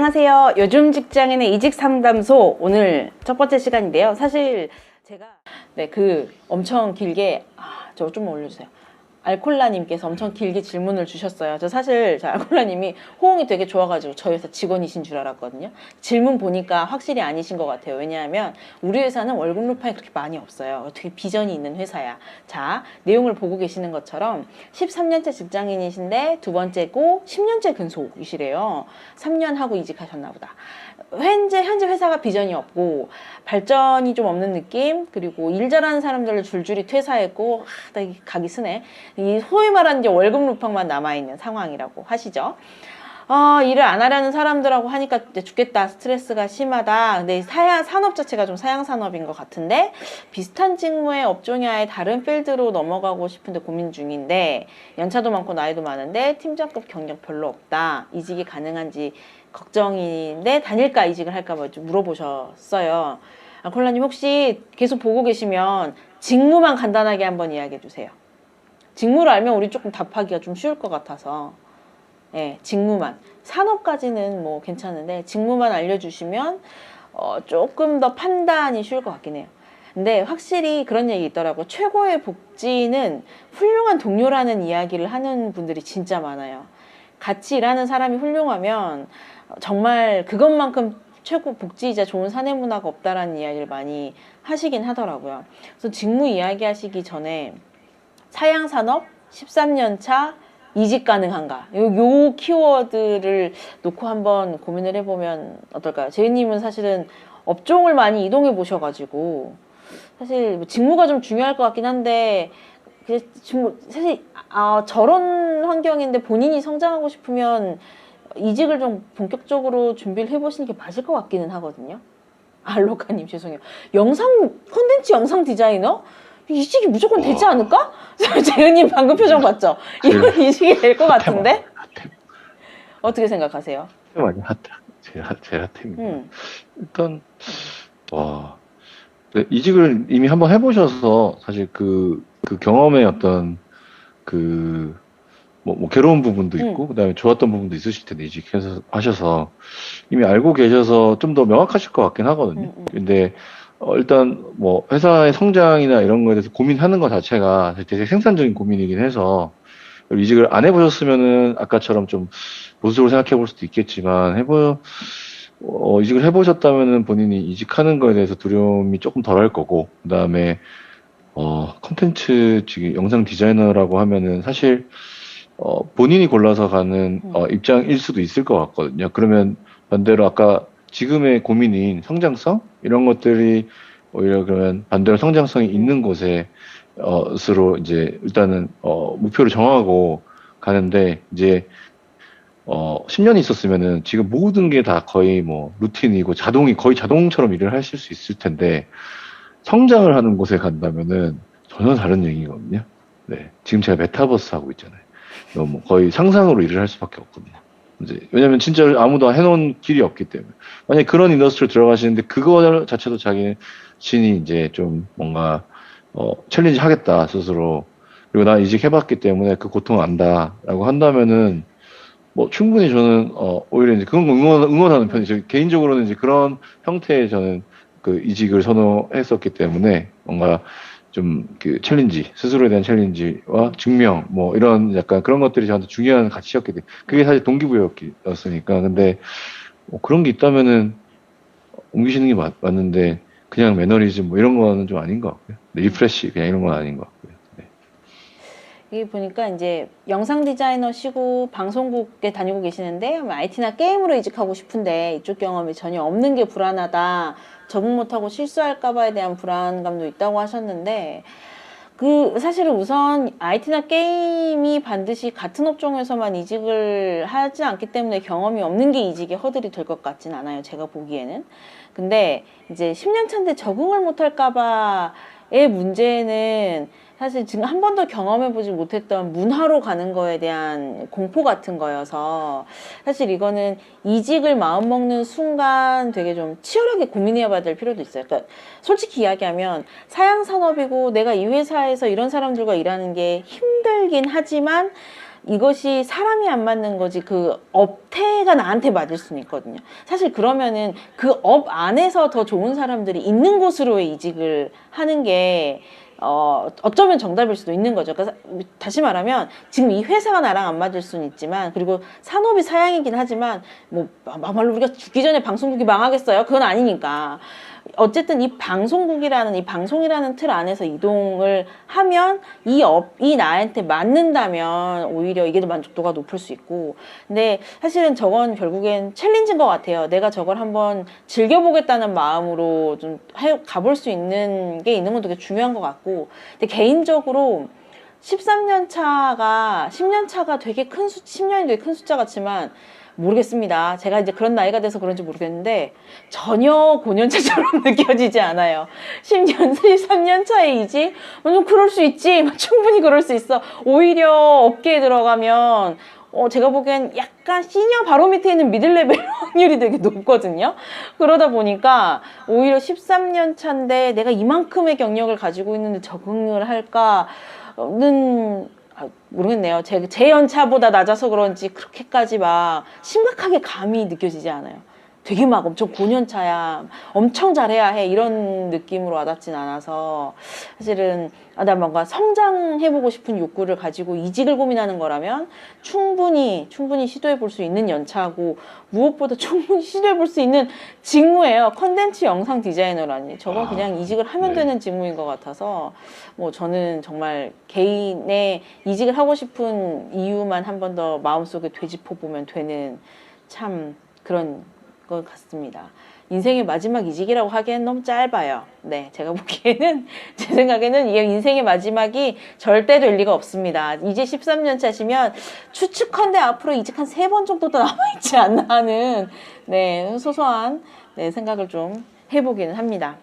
안녕하세요. 요즘 직장인의 이직 상담소 오늘 첫 번째 시간인데요. 사실 제가 엄청 길게 저거 좀 올려주세요. 알콜라님께서 엄청 길게 질문을 주셨어요. 저 사실 알콜라님이 호응이 되게 좋아가지고 저희 회사 직원이신 줄 알았거든요. 질문 보니까 확실히 아니신 것 같아요. 왜냐하면 우리 회사는 월급 루팡이 그렇게 많이 없어요. 되게 비전이 있는 회사야. 자, 내용을 보고 계시는 것처럼 13년째 직장인이신데 두 번째고 10년째 근속이시래요. 3년 하고 이직하셨나 보다. 현재 회사가 비전이 없고 발전이 좀 없는 느낌, 그리고 일 잘하는 사람들을 줄줄이 퇴사했고 나 이게 가기 쓰네. 이 소위 말하는 이제 월급 루팡만 남아있는 상황이라고 하시죠. 일을 안 하려는 사람들하고 하니까 죽겠다, 스트레스가 심하다. 근데 산업 자체가 좀 사양 산업인 것 같은데 비슷한 직무의 업종야의 다른 필드로 넘어가고 싶은데 고민 중인데 연차도 많고 나이도 많은데 팀장급 경력 별로 없다. 이직이 가능한지 걱정인데 다닐까 이직을 할까 뭐 좀 물어보셨어요. 콜라님 혹시 계속 보고 계시면 직무만 간단하게 한번 이야기해 주세요. 직무를 알면 우리 조금 답하기가 좀 쉬울 것 같아서. 예, 직무만. 산업까지는 뭐 괜찮은데 직무만 알려주시면 조금 더 판단이 쉬울 것 같긴 해요. 근데 확실히 그런 얘기 있더라고. 최고의 복지는 훌륭한 동료라는 이야기를 하는 분들이 진짜 많아요. 같이 일하는 사람이 훌륭하면 정말 그것만큼 최고 복지이자 좋은 사내 문화가 없다라는 이야기를 많이 하시긴 하더라고요. 그래서 직무 이야기 하시기 전에 사양산업 13년 차 이직 가능한가? 요 키워드를 놓고 한번 고민을 해보면 어떨까요? 제이님은 사실은 업종을 많이 이동해 보셔가지고 사실 직무가 좀 중요할 것 같긴 한데 사실 저런 환경인데 본인이 성장하고 싶으면 이직을 좀 본격적으로 준비를 해보시는 게 맞을 것 같기는 하거든요. 알로카님 죄송해요. 콘텐츠 영상 디자이너? 이직이 무조건 되지 않을까? 재은님 방금 표정 봤죠? 이건 이직이 될 것 같은데? 어떻게 생각하세요? 많이 제일 핫템입니다. 일단 이직을 이미 한번 해보셔서 사실 그 경험의 어떤 뭐 괴로운 부분도 있고 그다음에 좋았던 부분도 있으실 텐데 이직해서 하셔서 이미 알고 계셔서 좀 더 명확하실 것 같긴 하거든요. 근데 일단 뭐 회사의 성장이나 이런 거에 대해서 고민하는 것 자체가 되게 생산적인 고민이긴 해서 이직을 안 해보셨으면은 아까처럼 좀 보수적으로 생각해 볼 수도 있겠지만 이직을 해보셨다면은 본인이 이직하는 거에 대해서 두려움이 조금 덜할 거고 그다음에 콘텐츠 영상 디자이너라고 하면은 사실 본인이 골라서 가는 입장일 수도 있을 것 같거든요. 그러면 반대로 아까 지금의 고민인 성장성 이런 것들이 오히려 그러면 반대로 성장성이 있는 곳에 스스로 이제 일단은 목표를 정하고 가는데 이제 10년이 있었으면은 지금 모든 게 다 거의 뭐 루틴이고 거의 자동처럼 일을 하실 수 있을 텐데 성장을 하는 곳에 간다면은 전혀 다른 얘기거든요. 네. 지금 제가 메타버스 하고 있잖아요. 너무 거의 상상으로 일을 할 수밖에 없거든요. 이제 왜냐면 진짜 아무도 해놓은 길이 없기 때문에 만약에 그런 인더스트리로 들어가시는데 그거 자체도 자신이 이제 좀 뭔가 챌린지 하겠다 스스로 그리고 나 이직해봤기 때문에 그 고통 안다라고 한다면은 뭐 충분히 저는 오히려 이제 그런 거 응원하는 편이죠. 개인적으로는 이제 그런 형태의 저는 그 이직을 선호했었기 때문에 뭔가 좀 그 챌린지 스스로에 대한 챌린지와 증명 뭐 이런 약간 그런 것들이 저한테 중요한 가치였기 때문에 그게 사실 동기부여였으니까 근데 뭐 그런 게 있다면은 옮기시는 게 맞는데 그냥 매너리즘 뭐 이런 거는 좀 아닌 것 같고요. 리프레시 그냥 이런 건 아닌 것 같고요. 네. 이게 보니까 이제 영상 디자이너시고 방송국에 다니고 계시는데 IT나 게임으로 이직하고 싶은데 이쪽 경험이 전혀 없는 게 불안하다. 적응 못하고 실수할까봐에 대한 불안감도 있다고 하셨는데 사실은 우선 IT나 게임이 반드시 같은 업종에서만 이직을 하지 않기 때문에 경험이 없는 게 이직의 허들이 될 것 같진 않아요. 제가 보기에는. 근데 이제 10년 차인데 적응을 못할까봐의 문제는 사실 지금 한 번도 경험해보지 못했던 문화로 가는 거에 대한 공포 같은 거여서 사실 이거는 이직을 마음먹는 순간 되게 좀 치열하게 고민해봐야 될 필요도 있어요. 그러니까 솔직히 이야기하면 사양산업이고 내가 이 회사에서 이런 사람들과 일하는 게 힘들긴 하지만 이것이 사람이 안 맞는 거지 그 업태가 나한테 맞을 수는 있거든요. 사실 그러면은 그 업 안에서 더 좋은 사람들이 있는 곳으로 이직을 하는 게 어쩌면 정답일 수도 있는 거죠. 그러니까 다시 말하면 지금 이 회사가 나랑 안 맞을 수는 있지만, 그리고 산업이 사양이긴 하지만 뭐 막말로 우리가 죽기 전에 방송국이 망하겠어요? 그건 아니니까. 어쨌든 이 방송국이라는, 이 방송이라는 틀 안에서 이동을 하면 이 나한테 맞는다면 오히려 이게 더 만족도가 높을 수 있고, 근데 사실은 저건 결국엔 챌린지인 것 같아요. 내가 저걸 한번 즐겨보겠다는 마음으로 좀 가볼 수 있는 게 있는 건 되게 중요한 것 같고, 근데 개인적으로 13년 차가 10년 차가 되게 큰 10년이 되게 큰 숫자 같지만 모르겠습니다. 제가 이제 그런 나이가 돼서 그런지 모르겠는데 전혀 5년차처럼 느껴지지 않아요. 10년, 13년 차에 이직? 좀 그럴 수 있지. 충분히 그럴 수 있어. 오히려 업계에 들어가면 제가 보기엔 약간 시니어 바로 밑에 있는 미들레벨 확률이 되게 높거든요. 그러다 보니까 오히려 13년 차인데 내가 이만큼의 경력을 가지고 있는데 적응을 할까는 모르겠네요. 제 연차보다 낮아서 그런지 그렇게까지 막 심각하게 감이 느껴지지 않아요. 되게 막 엄청 9년 차야, 엄청 잘해야 해, 이런 느낌으로 와닿진 않아서 사실은 나 뭔가 성장해보고 싶은 욕구를 가지고 이직을 고민하는 거라면 충분히 시도해볼 수 있는 연차고, 무엇보다 충분히 시도해볼 수 있는 직무예요. 컨텐츠 영상 디자이너라니. 저건 그냥 이직을 하면 되는 직무인 것 같아서 뭐 저는 정말 개인의 이직을 하고 싶은 이유만 한 번 더 마음속에 되짚어보면 되는 참 그런 것 같습니다. 인생의 마지막 이직이라고 하기엔 너무 짧아요. 네, 제가 보기에는, 제 생각에는 이 인생의 마지막이 절대 될 리가 없습니다. 이제 13년 차시면 추측컨대 앞으로 이직 한 3번 정도 더 남아있지 않나 하는, 네, 소소한, 네, 생각을 좀 해보기는 합니다.